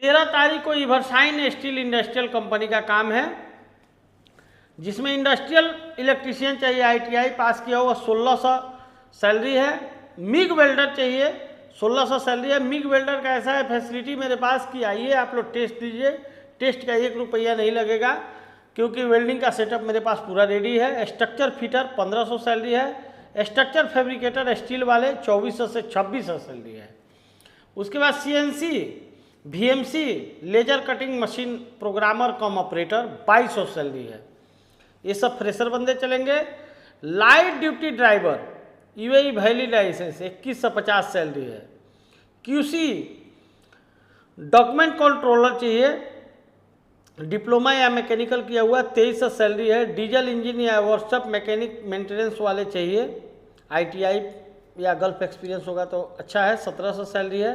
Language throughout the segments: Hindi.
13 तारीख को इवर्साइन स्टील इंडस्ट्रियल कंपनी का काम है, जिसमें इंडस्ट्रियल इलेक्ट्रीशियन चाहिए, ITI पास किया हुआ, 1600 सैलरी है। मिग वेल्डर चाहिए, 1600 सैलरी है। मिग वेल्डर का ऐसा है फैसिलिटी मेरे पास कि आइए आप लोग टेस्ट दीजिए, टेस्ट का 1 रुपया नहीं लगेगा, क्योंकि वेल्डिंग का सेटअप मेरे पास पूरा रेडी है। स्ट्रक्चर फिटर 1500 सैलरी है। स्ट्रक्चर फैब्रिकेटर स्टील वाले 2400 से 2600 सैलरी है। उसके बाद CNC VMC laser cutting machine programmer cum operator 2200 salary है। ये सब फ्रेशर बंदे चलेंगे। Light duty driver UAE valid licence 2150 salary है। QC डॉक्यूमेंट कंट्रोलर चाहिए, डिप्लोमा या मैकेनिकल किया हुआ, 2300 सैलरी है। डीजल इंजन या वर्कशॉप मैकेनिक मेंटेनेंस वाले चाहिए, ITI या गल्फ एक्सपीरियंस होगा तो अच्छा है, 1700 सैलरी है।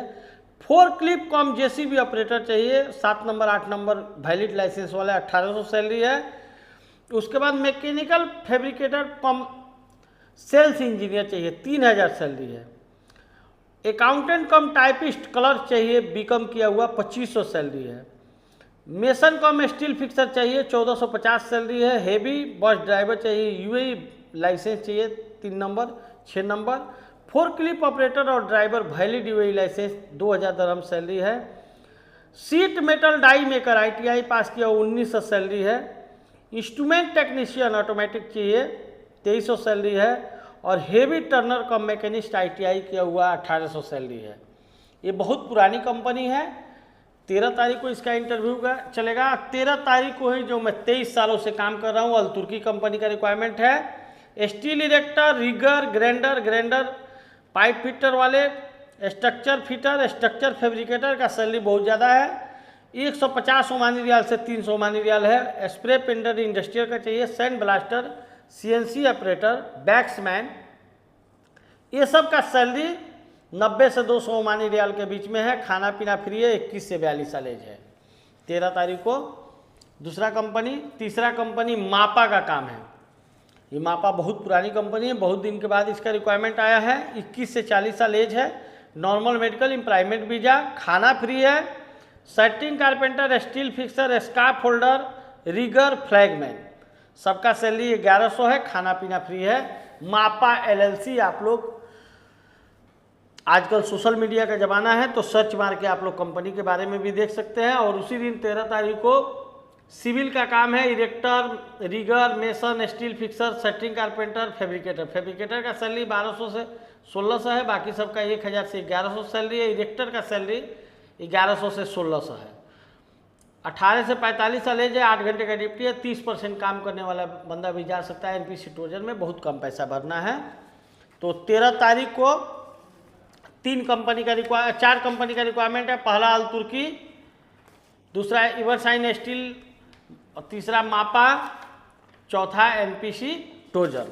4 क्लिप कम JCB ऑपरेटर चाहिए, 7 नंबर 8 नंबर वैलिड लाइसेंस वाले, 1800 सैलरी है। उसके बाद मैकेनिकल फैब्रिकेटर कम सेल्स इंजीनियर चाहिए, 3000 सैलरी है। अकाउंटेंट कम टाइपिस्ट कलर चाहिए, BCom किया हुआ, 2500 सैलरी है। मेसन कम स्टील फिक्सर चाहिए, 1450 सैलरी है। हेवी बस ड्राइवर चाहिए, UAE लाइसेंस चाहिए, 3 नंबर 6 नंबर। 4 क्लिप ऑपरेटर और ड्राइवर वैलिड UAE लाइसेंस, 2000 दरहम सैलरी है। Sheet metal die maker ITI पास किया, 1900 सैलरी है। इंस्ट्रूमेंट टेक्नीशियन ऑटोमेटिक चाहिए, 2300 सैलरी है। और हेवी टर्नर कम मैकेनिस्ट ITI किया हुआ, 1800 सैलरी है। ये बहुत पुरानी कंपनी है। 13 तारीख को इसका इंटरव्यू का चलेगा। 13 तारीख को ही जो मैं 23 सालों से काम कर रहा हूँ, अल तुर्की कंपनी का रिक्वायरमेंट है। Steel erector, rigger, grinder pipe fitter वाले, स्ट्रक्चर फिटर, स्ट्रक्चर फैब्रिकेटर का सैलरी बहुत ज़्यादा है। 150 ओमानी रियाल से 300 ओमानी रियाल है। स्प्रे पेंटर इंडस्ट्रियल का चाहिए। सैंड ब्लास्टर, CNC ऑपरेटर, बैक्समैन, ये सब का सैलरी 90 से 200 ओमानी रियाल के बीच में है। खाना पीना फ्री है। 21 से 42 साल एज है। 13 तारीख को दूसरा कंपनी। तीसरा कंपनी मापा का काम है। ये मापा बहुत पुरानी कंपनी है, बहुत दिन के बाद इसका रिक्वायरमेंट आया है। 21 से 40 साल एज है। नॉर्मल मेडिकल, एम्प्लॉयमेंट वीजा, खाना फ्री है। Setting carpenter, steel fixer, scaffolder, rigger, flagman, सबका सैलरी 1100 है। खाना पीना फ्री है। मापा LLC, आप लोग आजकल सोशल मीडिया का ज़माना है तो सर्च मार के आप लोग कंपनी के बारे में भी देख सकते हैं। और उसी दिन 13 तारीख को सिविल का काम है। Erector, rigger, mason, steel fixer, setting carpenter, fabricator का सैलरी 1200 से 1600 है। बाकी सबका 1000 से 1100 सैलरी है। इरेक्टर का सैलरी 1100 से 1600 है। 18 से 45 साल एज है। 8 घंटे का ड्यूटी है। 30% काम करने वाला बंदा भी जा सकता है। NPC टोजन में बहुत कम पैसा भरना है। तो 13 तारीख को 4 कंपनी का रिक्वायरमेंट है। पहला अल तुर्की, दूसरा इवर्साइन स्टील, और तीसरा मापा, चौथा NPC टोजन।